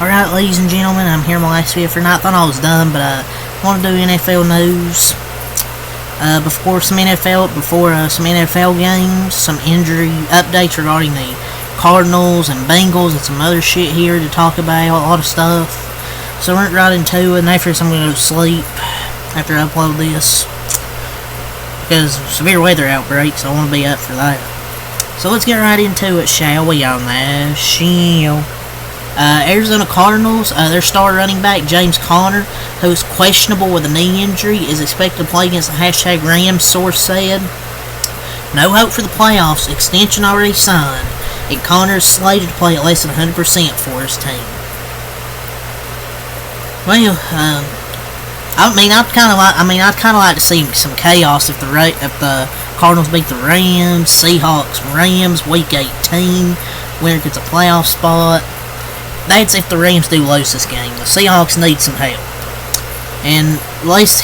Alright, ladies and gentlemen, I'm here in my last video for tonight. Thought I was done, but I want to do NFL news. Before some NFL games, some injury updates regarding the Cardinals and Bengals and some other shit here to talk about, a lot of stuff. So we're right into it, and after this I'm going to go to sleep after I upload this. Because severe weather outbreaks, I want to be up for that. So let's get right into it, shall we, on that? Arizona Cardinals, their star running back, James Conner, who is questionable with a knee injury, is expected to play against the #Rams, source said. No hope for the playoffs, extension already signed, and Conner is slated to play at less than 100% for his team. Well, I'd kind of like to see some chaos if the Cardinals beat the Rams, Seahawks, Rams, Week 18, winner gets a playoff spot. That's if the Rams do lose this game. The Seahawks need some help. And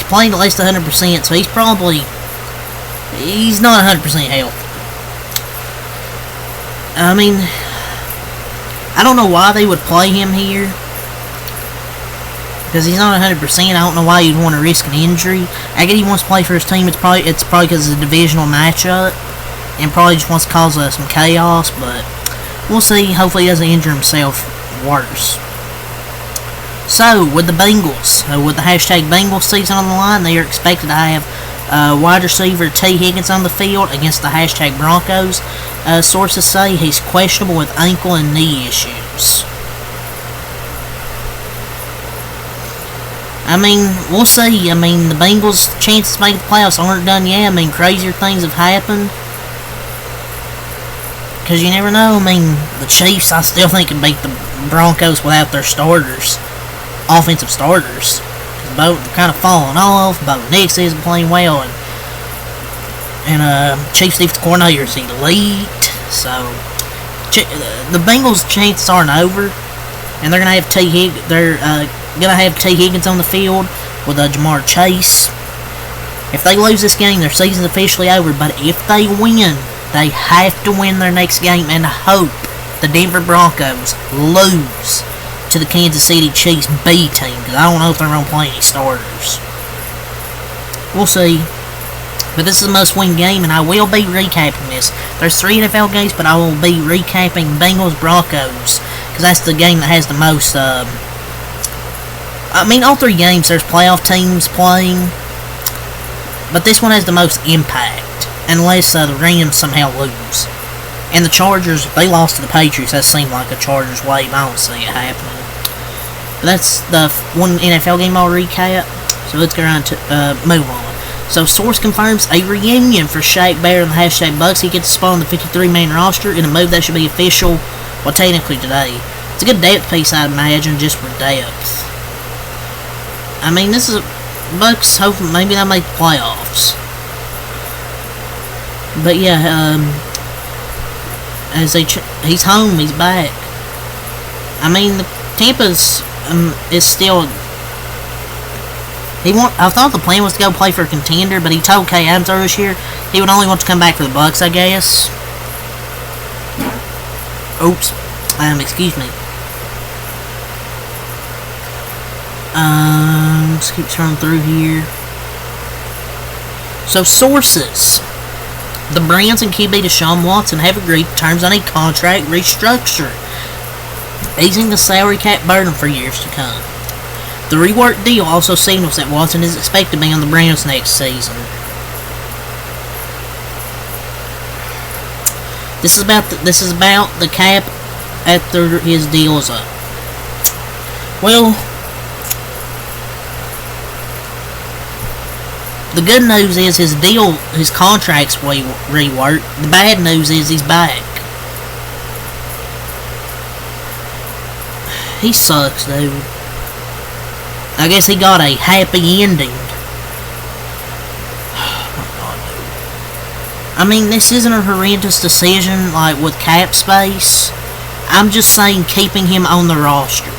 playing at least 100%, so he's not 100% healthy. I mean, I don't know why they would play him here. Because he's not 100%, I don't know why you'd want to risk an injury. I get he wants to play for his team, it's probably because it's a divisional matchup. And probably just wants to cause some chaos, but we'll see. Hopefully he doesn't injure himself worse. So, with the Bengals, with the #Bengals season on the line, they are expected to have wide receiver T. Higgins on the field against the #Broncos. Sources say he's questionable with ankle and knee issues. I mean, we'll see. I mean, the Bengals' chances to make the playoffs aren't done yet. I mean, crazier things have happened. Because you never know. I mean, the Chiefs, I still think, can beat the Broncos without their starters. Offensive starters. Both are kind of falling off. Bo Nix isn't playing well. And Chiefs' defensive coordinator is elite. So, the Bengals' chances aren't over. And they're going to have T. Higgins on the field with Jamar Chase. If they lose this game, their season's officially over. But if they win, they have to win their next game and hope the Denver Broncos lose to the Kansas City Chiefs B team. Because I don't know if they're going to play any starters. We'll see. But this is a must-win game, and I will be recapping this. There's 3 NFL games, but I will be recapping Bengals-Broncos. Because that's the game that has the most, I mean, all 3 games, there's playoff teams playing. But this one has the most impact. Unless the Rams somehow lose. And the Chargers, if they lost to the Patriots, that seemed like a Chargers wave. I don't see it happening. But that's the one NFL game I'll recap. So let's go around to move on. So source confirms a reunion for Shaq Barrett and the #Bucks. He gets a spot on the 53-man roster in a move that should be official, well, technically today. It's a good depth piece, I'd imagine, just for depth. I mean, this is Bucks. Hopefully, maybe they'll make the playoffs. But yeah, he's home, he's back. I mean, the Tampa's is still. I thought the plan was to go play for a contender, but he told Kay Adams earlier this year he would only want to come back for the Bucks, I guess. Oops, excuse me. Let's keep turning through here. So sources. The Browns and QB Deshaun Watson have agreed to terms on a contract restructure, easing the salary cap burden for years to come. The reworked deal also signals that Watson is expected to be on the Browns next season. This is about the cap after his deal is up. Well, the good news is his contract's reworked. The bad news is he's back. He sucks, dude. I guess he got a happy ending. I mean, this isn't a horrendous decision, like, with cap space. I'm just saying keeping him on the roster.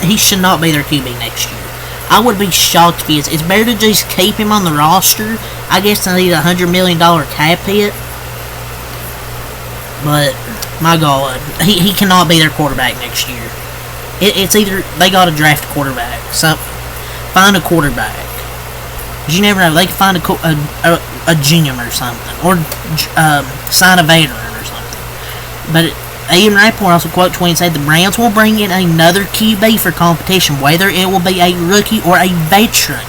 He should not be their QB next year. I would be shocked if he is. It's better to just keep him on the roster. I guess they need a $100 million cap hit. But My God, he cannot be their quarterback next year. It's either they got to draft a quarterback, find a quarterback. Cause you never know, they can find a GM or something, or sign a veteran or something. But Ian Rappaport also quote tweeted and said the Browns will bring in another QB for competition, whether it will be a rookie or a veteran.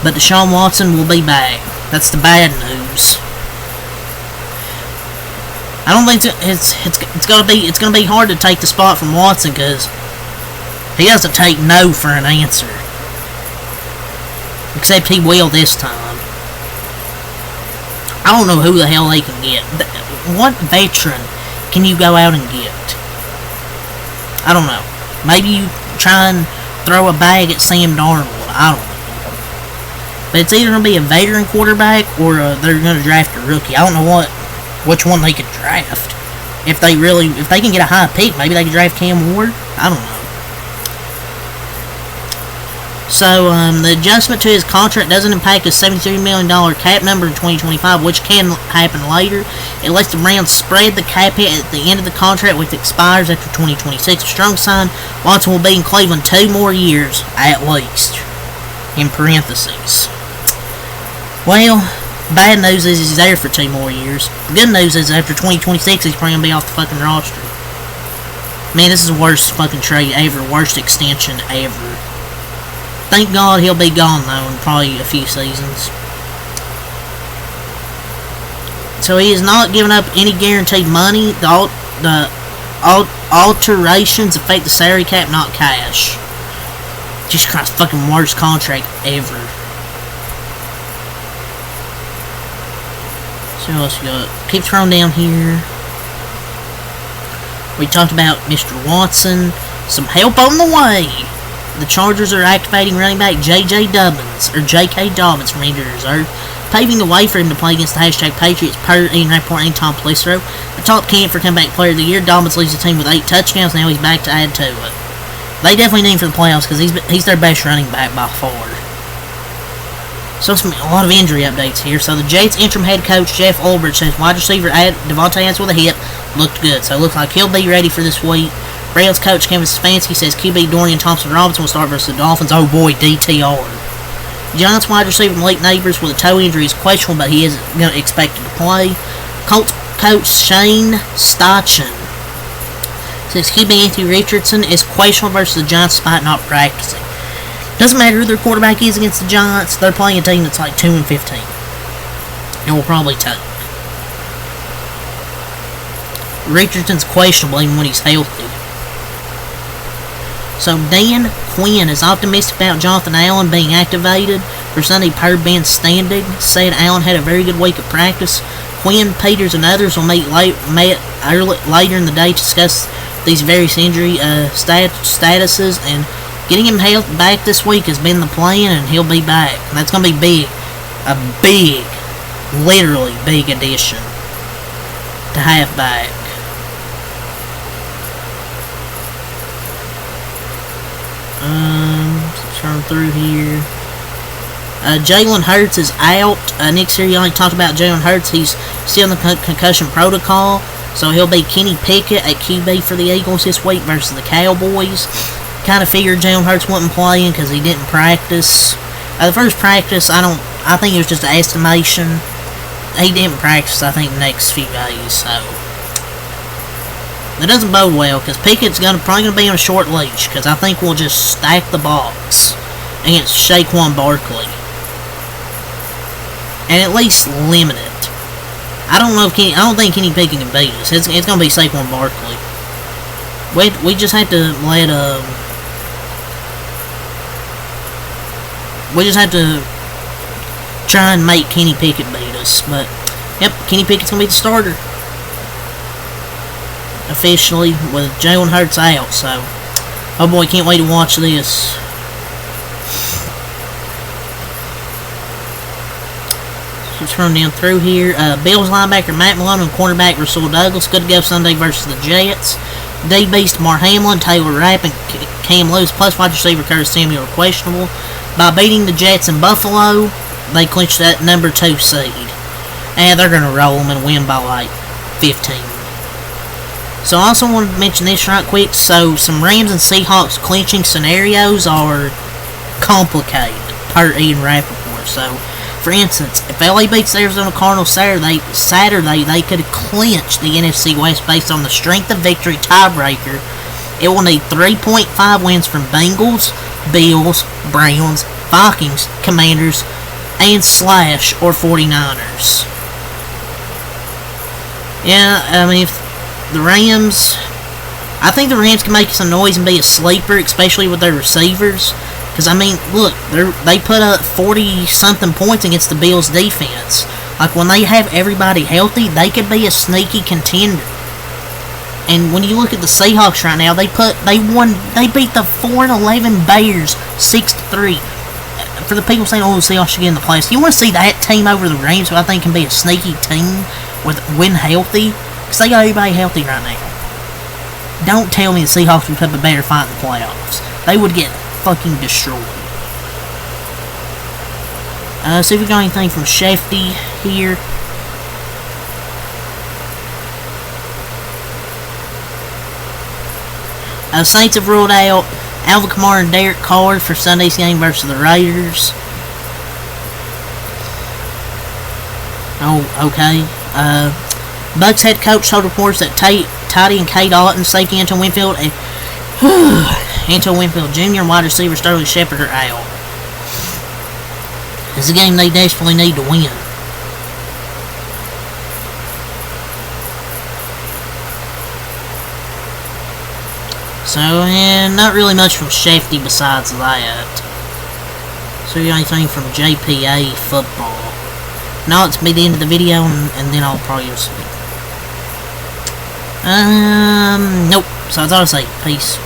But Deshaun Watson will be back. That's the bad news. I don't think it's gonna be hard to take the spot from Watson because he doesn't take no for an answer. Except he will this time. I don't know who the hell they can get. What veteran can you go out and get? I don't know. Maybe you try and throw a bag at Sam Darnold. I don't know. But it's either going to be a veteran quarterback or they're going to draft a rookie. I don't know which one they could draft. If they can get a high pick, maybe they could draft Cam Ward. I don't know. So, the adjustment to his contract doesn't impact his $73 million cap number in 2025, which can happen later. It lets the Browns spread the cap hit at the end of the contract, which expires after 2026. Strong sign, Watson will be in Cleveland 2 more years, at least. In parentheses. Well, bad news is he's there for 2 more years. The good news is after 2026, he's probably going to be off the fucking roster. Man, this is the worst fucking trade ever. Worst extension ever. Thank God he'll be gone, though, in probably a few seasons. So he is not giving up any guaranteed money. The alterations affect the salary cap, not cash. Jesus Christ, fucking worst contract ever. So what else we got? Keep scrolling down here. We talked about Mr. Watson. Some help on the way. The Chargers are activating running back J.K. Dobbins from injured reserve, paving the way for him to play against the hashtag Patriots per Ian Rappaport and Tom Pelissero. The top candidate for comeback player of the year, Dobbins leads the team with 8 touchdowns. Now he's back to add to it. They definitely need him for the playoffs because he's their best running back by far. So a lot of injury updates here. So the Jets interim head coach Jeff Ulbrich says wide receiver Devontae Adams with a hip looked good. So it looks like he'll be ready for this week. Browns coach Kevin Stefanski says QB Dorian Thompson-Robinson will start versus the Dolphins. Oh boy, DTR. Giants wide receiver Malik Neighbors with a toe injury is questionable, but he is expected to play. Colts coach Shane Steichen says QB Anthony Richardson is questionable versus the Giants despite not practicing. Doesn't matter who their quarterback is against the Giants, they're playing a team that's like 2-15. And will probably take. Richardson's questionable even when he's healthy. So Dan Quinn is optimistic about Jonathan Allen being activated for Sunday per Ben Standig. Said Allen had a very good week of practice. Quinn, Peters, and others will meet later in the day to discuss these various injury statuses, and getting him back this week has been the plan, and he'll be back. And that's going to be big. A big, literally big addition to have back. Turn through here. Jalen Hurts is out. Nick Sirianni talked about Jalen Hurts. He's still in the concussion protocol, so he'll be Kenny Pickett at QB for the Eagles this week versus the Cowboys. Kind of figured Jalen Hurts wasn't playing because he didn't practice. The first practice, I think it was just an estimation. He didn't practice, I think, the next few days, so that doesn't bode well, because Pickett's probably going to be on a short leash, because I think we'll just stack the box against Saquon Barkley. And at least limit it. I don't think Kenny Pickett can beat us. It's going to be Saquon Barkley. We just have to we just have to try and make Kenny Pickett beat us. But, yep, Kenny Pickett's going to be the starter. Officially, with Jalen Hurts out, so oh boy, can't wait to watch this. Let's run down through here. Bills linebacker Matt Malone and cornerback Rasul Douglas good to go Sunday versus the Jets. D-Beast Mar Hamlin, Taylor Rapp, and Cam Lewis plus wide receiver Curtis Samuel are questionable. By beating the Jets in Buffalo, they clinched that number 2 seed. And they're going to roll them and win by like 15. So I also wanted to mention this right quick. So some Rams and Seahawks clinching scenarios are complicated, per Ian Rappaport. So, for instance, if LA beats the Arizona Cardinals Saturday, they could clinch the NFC West based on the strength of victory tiebreaker. It will need 3.5 wins from Bengals, Bills, Browns, Vikings, Commanders, and Slash or 49ers. Yeah, I mean, if the Rams, I think the Rams can make some noise and be a sleeper, especially with their receivers. Because, I mean, look, they put up 40-something points against the Bills' defense. Like, when they have everybody healthy, they could be a sneaky contender. And when you look at the Seahawks right now, they beat the 4-11 Bears 6-3. For the people saying, oh, the Seahawks should get in the playoffs, you want to see that team over the Rams, who I think can be a sneaky team when healthy? Because they got everybody healthy right now. Don't tell me the Seahawks would put up a better fight in the playoffs. They would get fucking destroyed. See if we got anything from Shefty here. Saints have ruled out Alvin Kamara and Derek Carr for Sunday's game versus the Raiders. Oh, okay. Bucks head coach told reporters that Toddy and Kate Otten, safety Antoine Winfield, and Antoine Winfield Jr. and wide receiver Sterling Shepard are out. It's a game they desperately need to win. So, not really much from Shefty besides that. So, you got anything from JPA football? No, it's be the end of the video, and then I'll probably go sleep. Nope. So, that's all I'll say. Peace.